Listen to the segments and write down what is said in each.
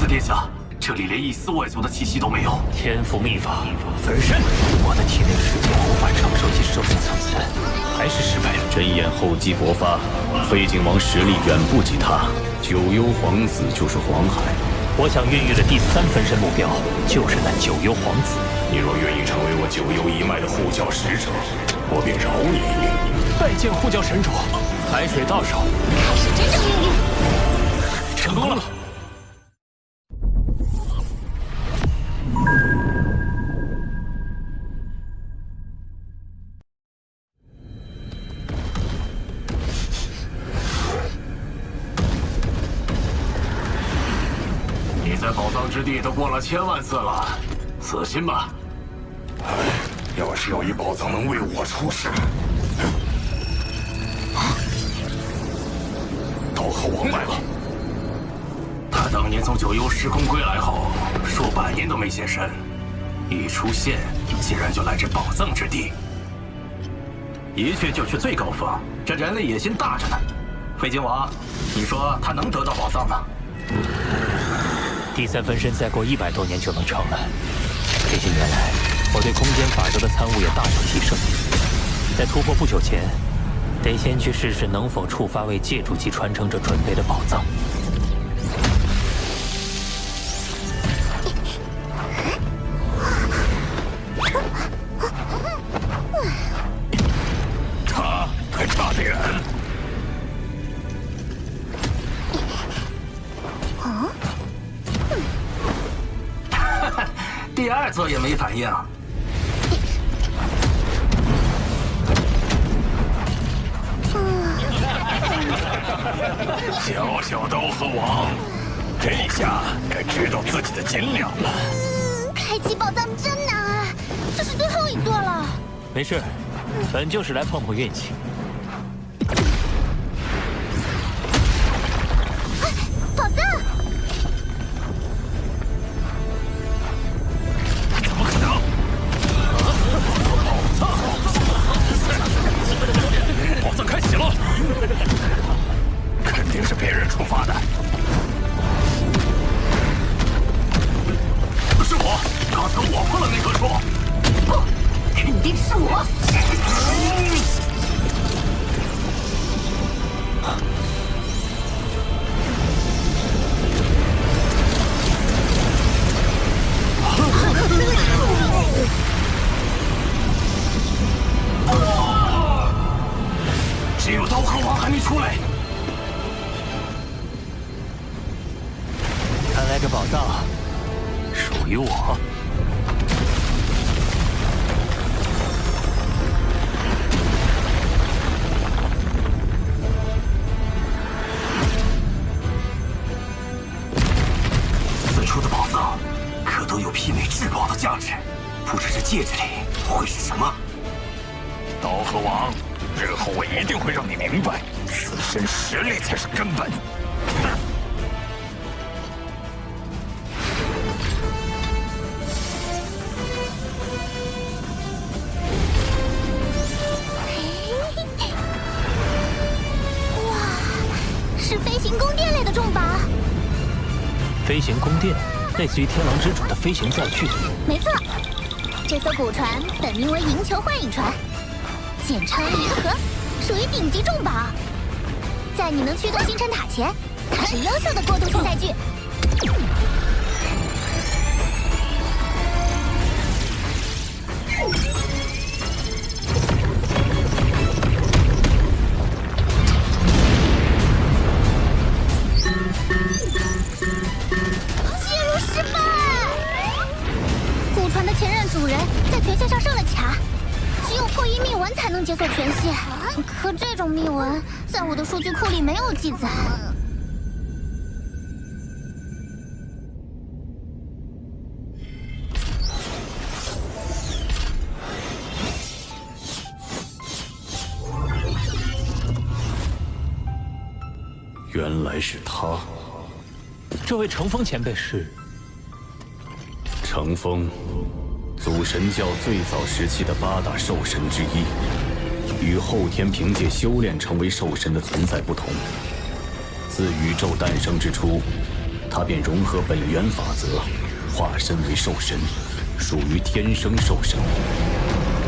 殿下，这里连一丝外族的气息都没有。天赋秘法分身，我的体内世界无法承受其兽身层次，还是失败了。针眼厚积薄发，废景王实力远不及他。九幽皇子就是黄海。我想孕育的第3分身目标就是那九幽皇子。你若愿意成为我九幽一脉的护教使者，我便饶你一命。拜见护教神主，海水到手，开始真正命运。成功了。你在宝藏之地都过了1000万次了，死心吧。要是有一宝藏能为我出世，刀和王来了。他当年从九幽时空归来后，数百年都没现身，一出现竟然就来至宝藏之地，一去就是最高峰。这人类野心大着呢。废景王，你说他能得到宝藏吗？第3分身再过100多年就能成了。这些年来，我对空间法则的参悟也大有提升。在突破不久前，得先去试试能否触发为借主级传承者准备的宝藏。他还差得远。第2座也没反应。小小刀和王，这下该知道自己的斤两了。开启宝藏真难啊，这是最后一座了。没事，本就是来碰碰运气。宝藏！怎么可能？宝藏开启了，肯定是别人触发的。是我，刚才我碰了那棵树。不，肯定是我。只有刀和王还没出来。看来这宝藏属于我。此处的宝藏可都有媲美至宝的价值，不知这戒指里会是什么？刀和王，日后我一定会让你明白，自身实力才是根本。是飞行宫殿类的重宝。飞行宫殿，类似于天狼之主的飞行载具。没错，这艘古船本名为银球幻影船，简称银河，属于顶级重宝。在你能驱动星辰塔前，它是优秀的过渡性载具。介入失败。古船的前任主人在权限上上了卡，只有破译密文才能解锁权限。可这种密文在我的数据库里没有记载。原来是他。这位乘风前辈是？乘风，祖神教最早时期的8大兽神之一，与后天凭借修炼成为兽神的存在不同。自宇宙诞生之初，他便融合本源法则，化身为兽神，属于天生兽神。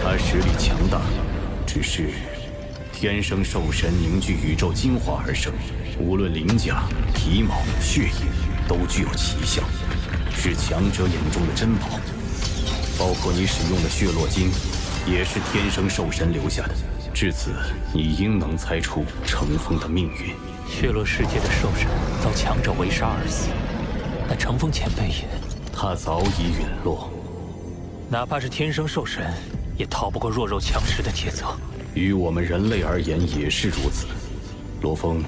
他实力强大，只是天生兽神凝聚宇宙精华而生，无论鳞甲、皮毛、血液，都具有奇效，是强者眼中的珍宝。包括你使用的血络晶，也是天生兽神留下的。至此，你应能猜出程风的命运。血落世界的兽神遭强者围杀而死，那程风前辈也……他早已陨落。哪怕是天生兽神，也逃不过弱肉强食的铁则。于我们人类而言也是如此。罗峰，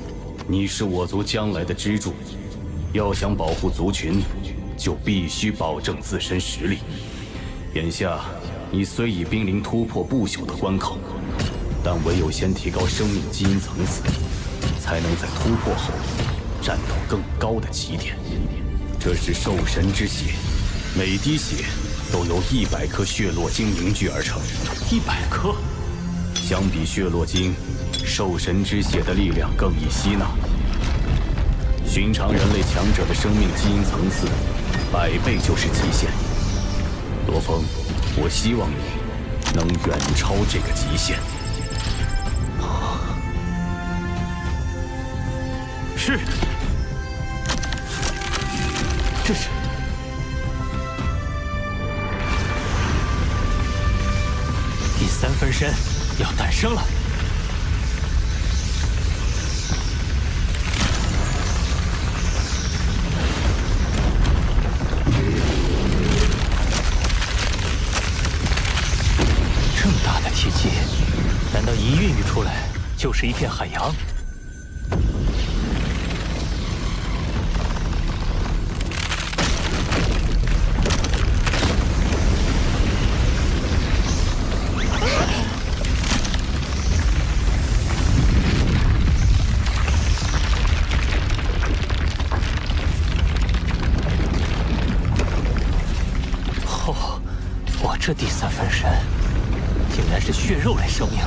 你是我族将来的支柱，要想保护族群，就必须保证自身实力。眼下，你虽已濒临突破不朽的关口，但唯有先提高生命基因层次，才能在突破后站到更高的起点。这是兽神之血，每滴血都由100颗血络晶凝聚而成。100颗。相比血络晶，兽神之血的力量更易吸纳。寻常人类强者的生命基因层次，100倍就是极限。罗峰，我希望你能远超这个极限。是。这是。第3分身要诞生了。这么大的体积，难道一孕育出来就是一片海洋？这第3分身竟然是血肉类生命，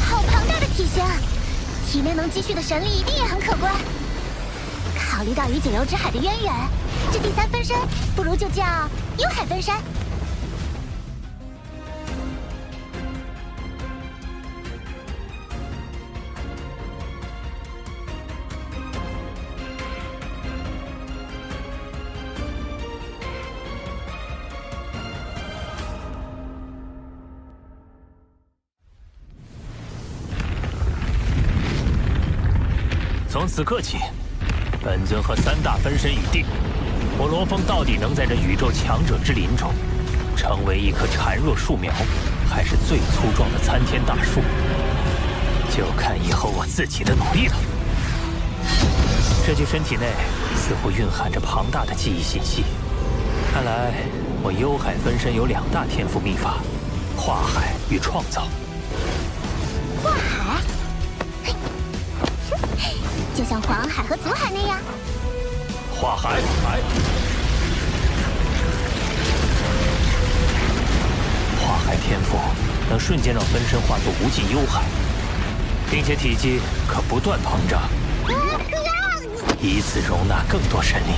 好庞大的体型，体内能积蓄的神力一定也很可观。考虑到与九幽之海的渊源，这第3分身不如就叫幽海分身。从此刻起，本尊和3大分身已定。我罗峰到底能在这宇宙强者之林中，成为一棵孱弱树苗，还是最粗壮的参天大树，就看以后我自己的努力了。这具身体内似乎蕴含着庞大的记忆信息，看来我幽海分身有2大天赋秘法：化海与创造。化海。就像黄海和祖海那样，化海，化海天赋能瞬间让分身化作无尽幽海，并且体积可不断膨胀，以此容纳更多神力。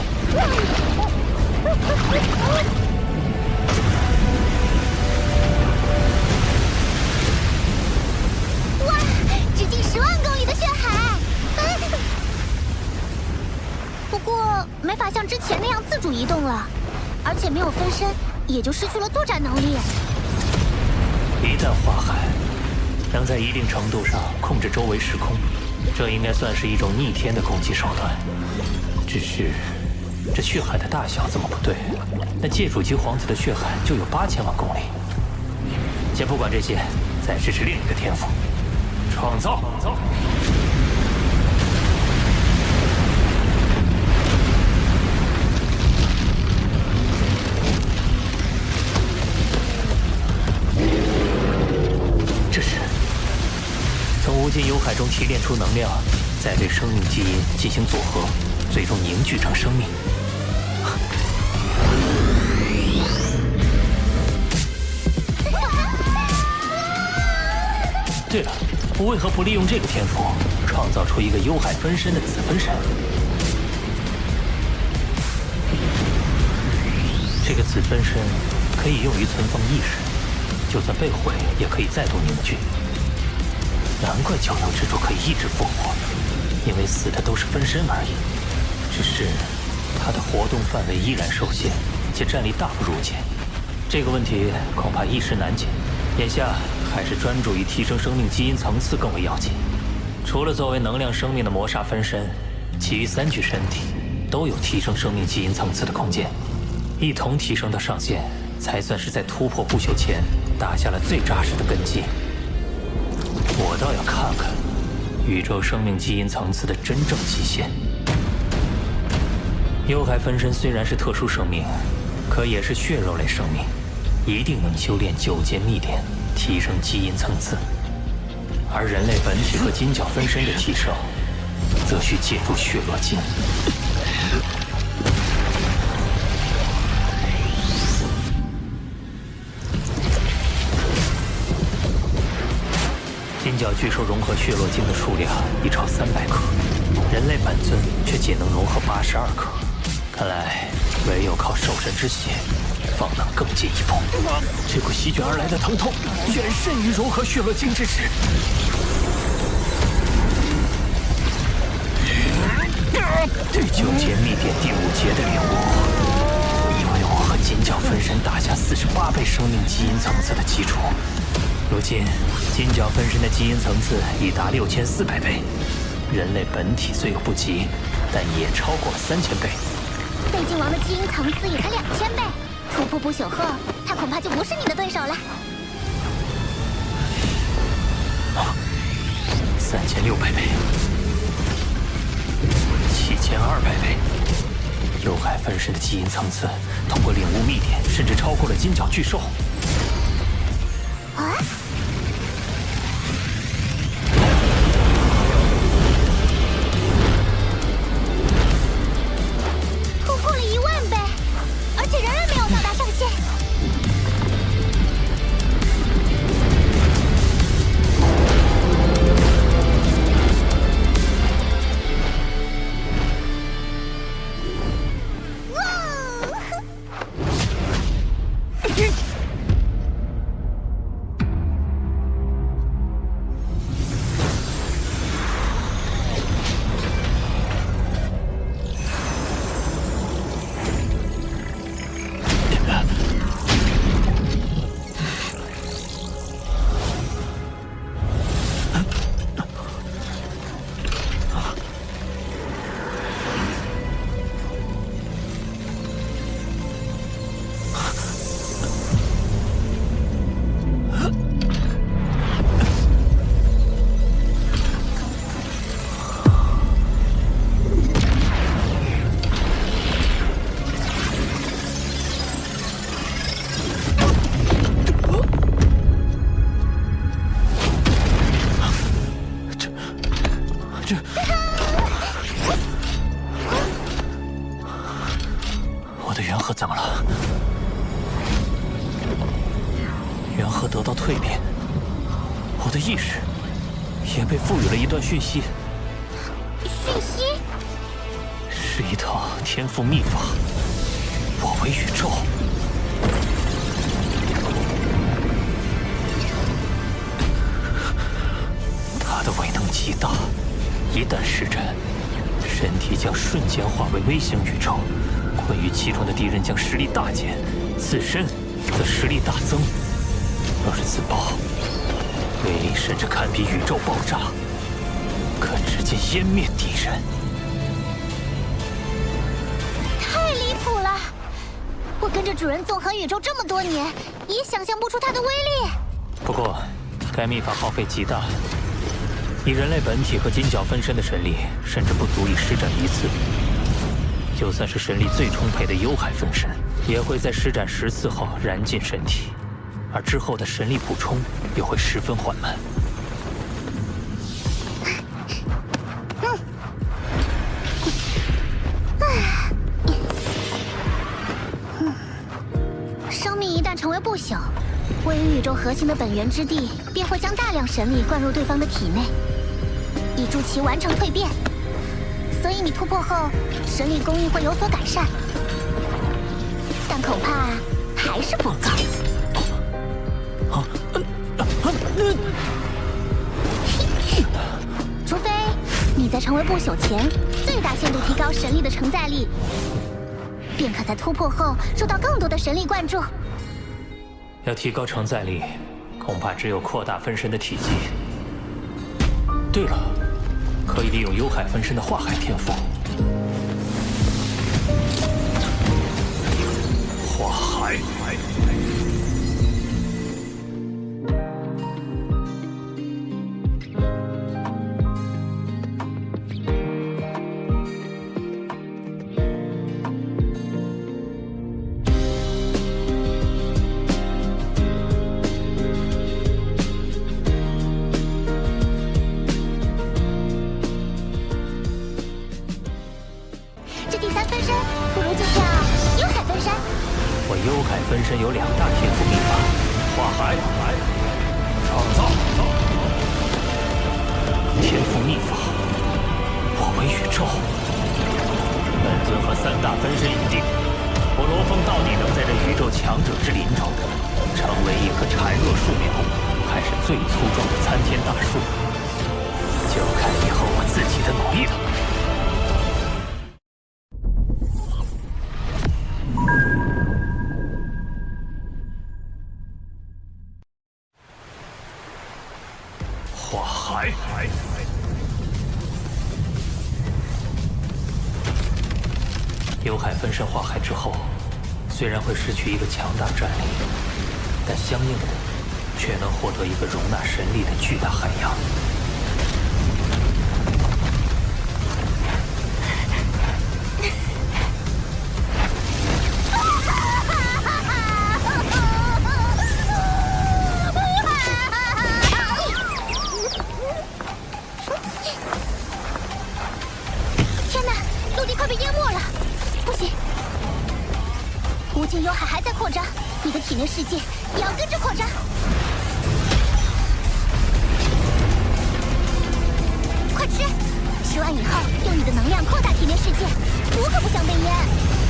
哇，直径10万公里的血海！不过没法像之前那样自主移动了，而且没有分身，也就失去了作战能力。一旦化海，能在一定程度上控制周围时空，这应该算是一种逆天的攻击手段。只是，这血海的大小怎么不对？那界主级皇子的血海就有8000万公里。先不管这些，再试试另一个天赋：创造。无尽幽海中提炼出能量，再对生命基因进行组合，最终凝聚成生命。对了，我为何不利用这个天赋，创造出一个幽海分身的子分身？这个子分身可以用于存放意识，就算被毁，也可以再度凝聚。难怪九幽之主可以一直复活，因为死的都是分身而已。只是他的活动范围依然受限，且战力大不如前。这个问题恐怕一时难解。眼下还是专注于提升生命基因层次更为要紧。除了作为能量生命的魔煞分身，其余3具身体都有提升生命基因层次的空间，一同提升到上限，才算是在突破不朽前打下了最扎实的根基。我倒要看看宇宙生命基因层次的真正极限。幽海分身虽然是特殊生命，可也是血肉类生命，一定能修炼9阶秘典，提升基因层次。而人类本体和金角分身的提升，则需借助血络晶。金角巨兽融合血络晶的数量已超300克，人类本尊却仅能融合82克。看来唯有靠兽神之血，方能更进一步。这股席卷而来的疼痛，远甚于融合血络晶之时。对9阶秘典第5节的领悟，已为我和金角分身打下48倍生命基因层次的基础。如今，金角分身的基因层次已达6400倍，人类本体虽有不及，但也超过了3000倍。废金王的基因层次也才2000倍，突破不朽后，他恐怕就不是你的对手了。3600倍，7200倍。幽海分身的基因层次，通过领悟秘典，甚至超过了金角巨兽。啊！突破了10000倍，而且仍然没有到达上限。我的元核怎么了？元核得到蜕变，我的意识也被赋予了一段讯息。讯息是一套天赋秘法，我为宇宙。它的威能极大，一旦施展，身体将瞬间化为微型宇宙，困于其中的敌人将实力大减，自身则实力大增。若是自爆，威力甚至堪比宇宙爆炸，可直接湮灭敌人。太离谱了！我跟着主人纵横宇宙这么多年，也想象不出它的威力。不过，该秘法耗费极大，以人类本体和金角分身的神力，甚至不足以施展一次。就算是神力最充沛的幽海分身，也会在施展10次后燃尽身体，而之后的神力补充也会十分缓慢。生命一旦成为不朽，位于宇宙核心的本源之地，便会将大量神力灌入对方的体内，以助其完成蜕变。所以你突破后，神力供应会有所改善，但恐怕还是不够。除非你在成为不朽前，最大限度提高神力的承载力，便可在突破后受到更多的神力灌注。要提高承载力，恐怕只有扩大分身的体积。对了，可以利用幽海分身的化海天赋。化海。这第三分身不如就叫幽海分身。我幽海分身有2大天赋秘法：化海、创造。天赋秘法，我为宇宙。本尊和3大分身已定，我罗峰到底能在这宇宙强者之林中，成为一棵孱弱树苗，还是最粗壮的参天大树，就看以后我自己的努力了。化海。幽海分身化海之后，虽然会失去一个强大战力，但相应的却能获得一个容纳神力的巨大海洋。天哪，陆地快被淹没了！不行，无尽幽海还在扩张，你的体内世界也要跟着扩张。快吃！吃完以后，用你的能量扩大体内世界，我可不想被淹。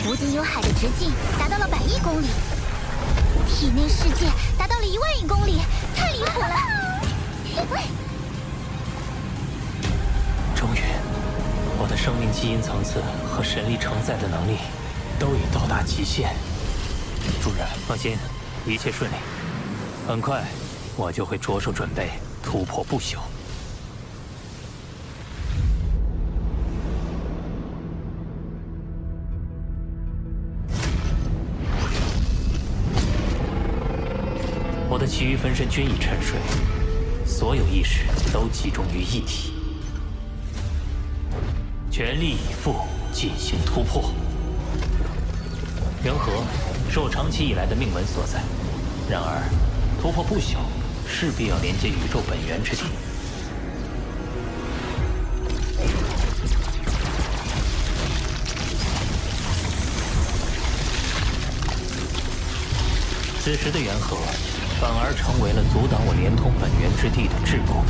无尽幽海的直径达到了100亿公里，体内世界达到了1万亿公里，太离谱了！终于，我的生命基因层次和神力承载的能力都已到达极限。主人，放心，一切顺利。很快，我就会着手准备突破不朽。我的其余分身均已沉睡，所有意识都集中于一体，全力以赴进行突破。人和是我长期以来的命门所在，然而突破不朽势必要连接宇宙本源之地。此时的元和反而成为了阻挡我连通本源之地的桎梏。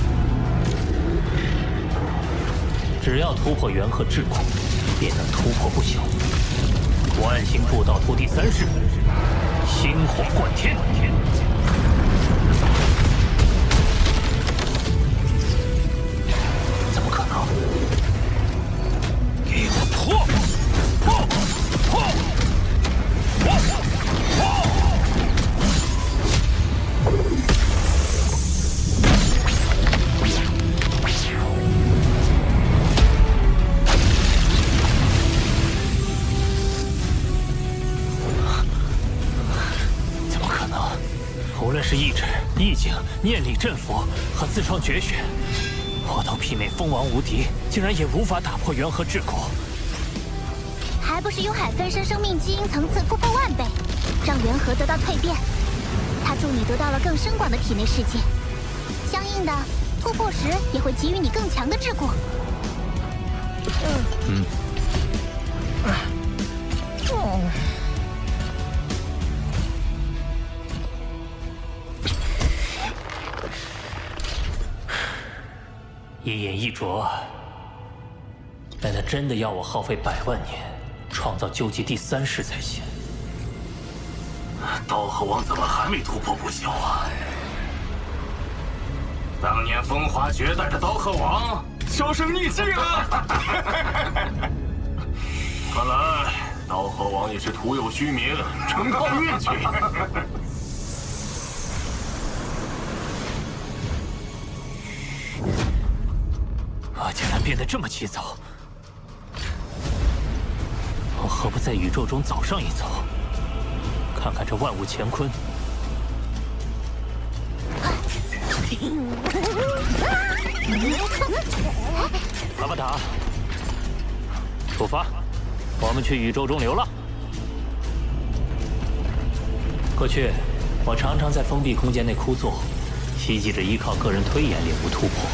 只要突破元和桎梏，便能突破不朽。万行步道图第3式，星火贯天。念力镇符和自创绝学，我都媲美蜂王无敌，竟然也无法打破元和桎梏。还不是幽海分身生命基因层次突破万倍，让元和得到蜕变。它助你得到了更深广的体内世界，相应的突破时也会给予你更强的桎梏。一饮一啄，但他真的要我耗费100万年，创造究极第3世才行。刀河王怎么还没突破不朽啊？当年风华绝代的刀河王销声匿迹了。看来刀河王也是徒有虚名，纯靠运气。我竟然变得这么急躁，我何不在宇宙中早上一走，看看这万物乾坤？阿巴达，出发，我们去宇宙中流浪。过去，我常常在封闭空间内枯坐，希冀着依靠个人推演领悟突破。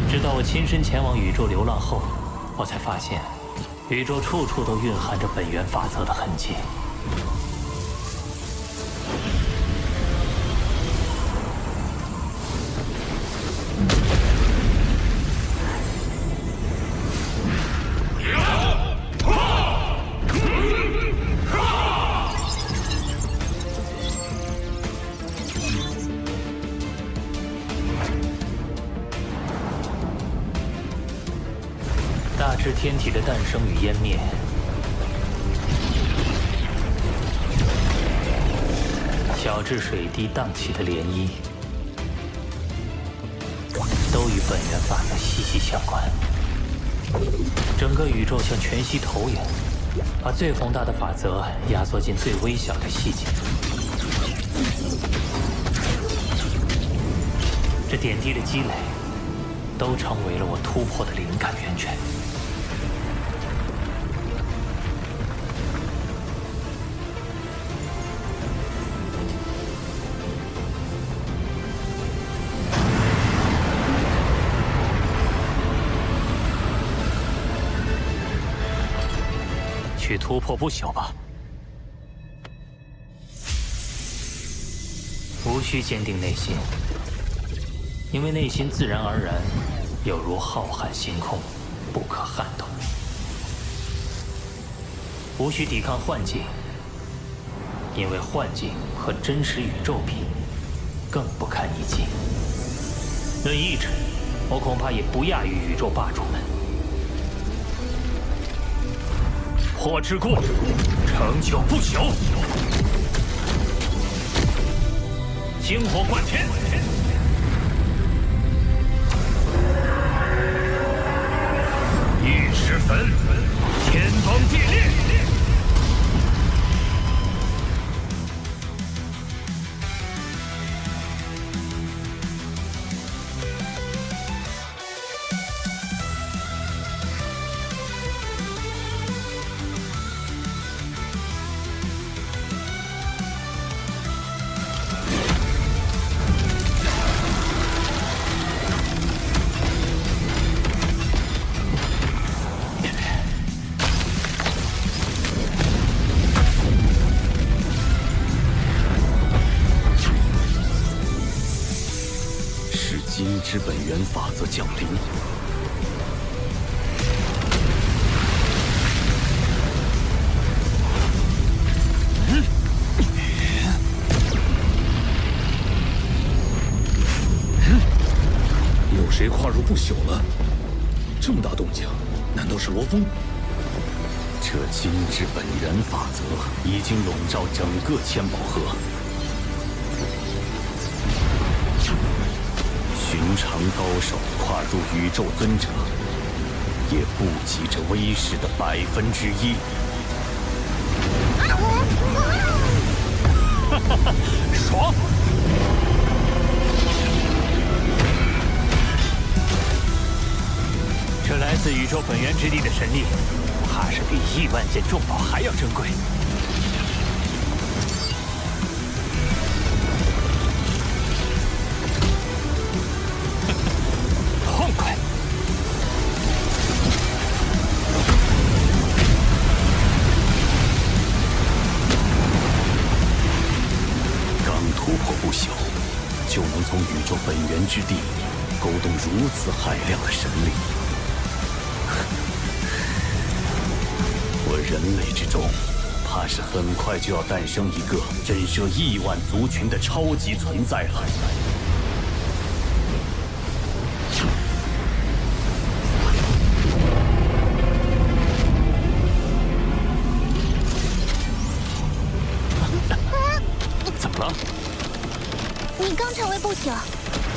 直到我亲身前往宇宙流浪后，我才发现，宇宙处处都蕴含着本源法则的痕迹。大至天体的诞生与湮灭，小至水滴荡起的涟漪，都与本源法则息息相关。整个宇宙像全息投影，把最宏大的法则压缩进最微小的细节。这点滴的积累，都成为了我突破的灵感源泉。去突破不朽吧，无需坚定内心，因为内心自然而然有如浩瀚星空，不可撼动。无需抵抗幻境，因为幻境和真实宇宙比，更不堪一击。论意志，我恐怕也不亚于宇宙霸主们。破之故，成就不朽。星火贯天，玉石焚，天崩地裂。金之本源法则降临。有谁跨入不朽了？这么大动静，难道是罗峰？这金之本源法则已经笼罩整个千宝河。寻常高手跨入宇宙尊者，也不及这威势的1%。爽！这来自宇宙本源之地的神力，怕是比10000件重宝还要珍贵。痛快！刚突破不朽，就能从宇宙本源之地勾动如此海量的神力。我人类之中，怕是很快就要诞生一个震慑亿万族群的超级存在了。怎么了？你刚成为不朽，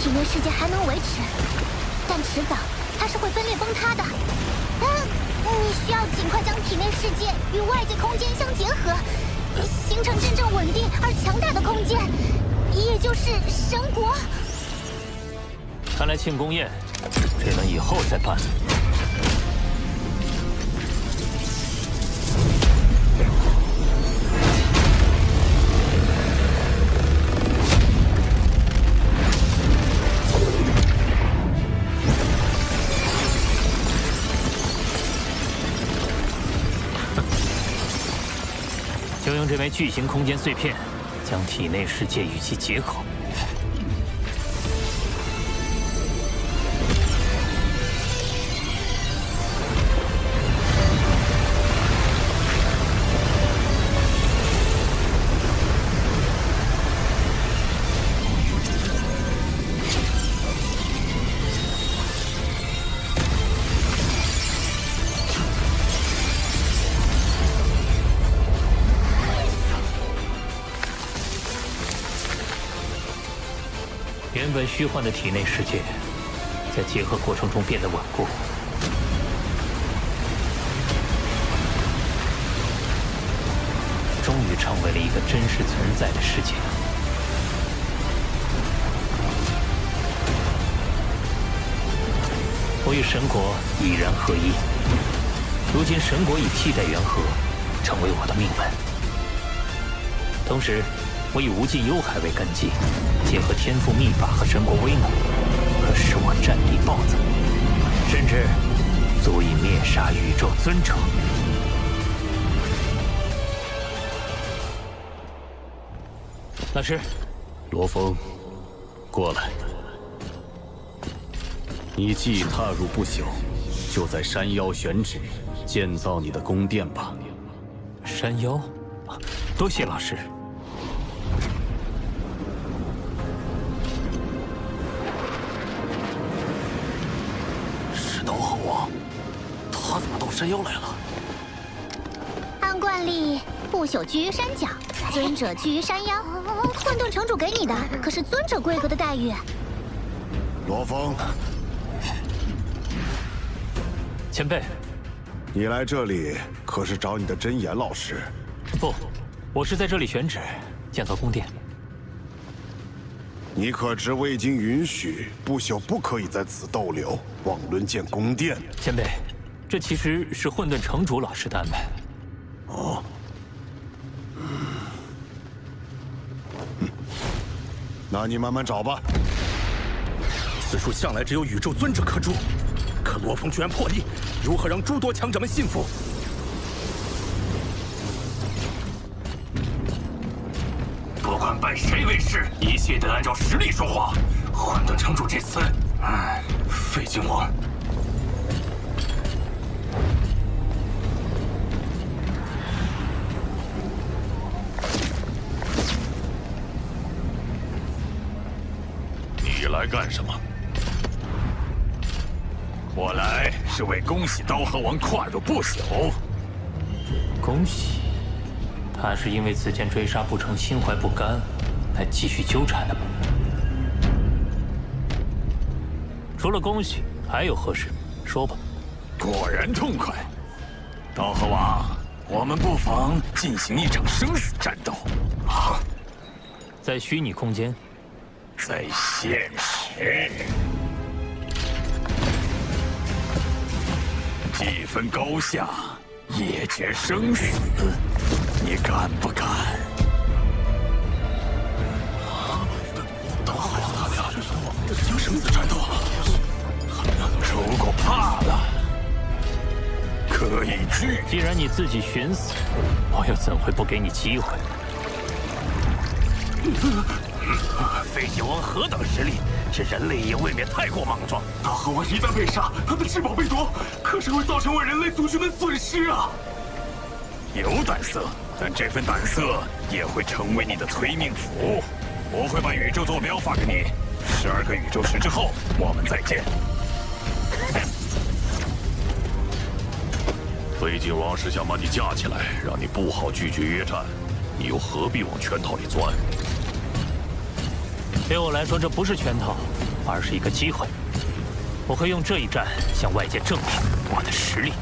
体内世界还能维持，但迟早它是会分裂崩塌的。你需要尽快将体内世界与外界空间相结合，形成真正稳定而强大的空间，也就是神国。看来庆功宴只能以后再办。就用这枚巨型空间碎片，将体内世界与其结合。原本虚幻的体内世界，在结合过程中变得稳固。终于成为了一个真实存在的世界。我与神国已然合一，如今神国已替代元和，成为我的命门。同时，我以无尽幽海为根基，结合天赋秘法和神国威能，可使我战力暴增，甚至足以灭杀宇宙尊者。老师，罗峰，过来。你既踏入不朽，就在山腰选址建造你的宫殿吧。山妖，多谢老师。是刀和王，他怎么到山腰来了？按惯例，不朽居于山脚，尊者居于山腰。混沌城主给你的可是尊者规格的待遇。罗峰，前辈，你来这里可是找你的真言老师？不，我是在这里选址建造宫殿。你可知未经允许，不朽不可以在此逗留，妄论建宫殿。前辈，这其实是混沌城主老师的安排。哦，那你慢慢找吧。此处向来只有宇宙尊者可住，可罗峰居然破例，如何让诸多强者们信服？不管拜谁为师，一切得按照实力说话。混沌城主这次，费尽我。你来干什么？我来是为恭喜刀河王跨入不朽。恭喜，他是因为此前追杀不成，心怀不甘，来继续纠缠的吗？除了恭喜，还有何事？说吧。果然痛快。刀河王，我们不妨进行一场生死战斗。啊，在虚拟空间，在现实，既分高下，也决生死，你敢不敢？这是场生死战斗啊！如果怕了，可以拒。既然你自己寻死，我又怎会不给你机会？废帝王何等实力，这人类也未免太过莽撞。大河王一旦被杀，他的至宝被夺，可是会造成我人类族群的损失啊！有胆色，但这份胆色也会成为你的催命符。我会把宇宙坐标发给你，12个宇宙时之后，我们再见。废晋王是想把你架起来，让你不好拒绝约战，你又何必往圈套里钻？对我来说，这不是圈套，而是一个机会。我会用这一战向外界证明我的实力。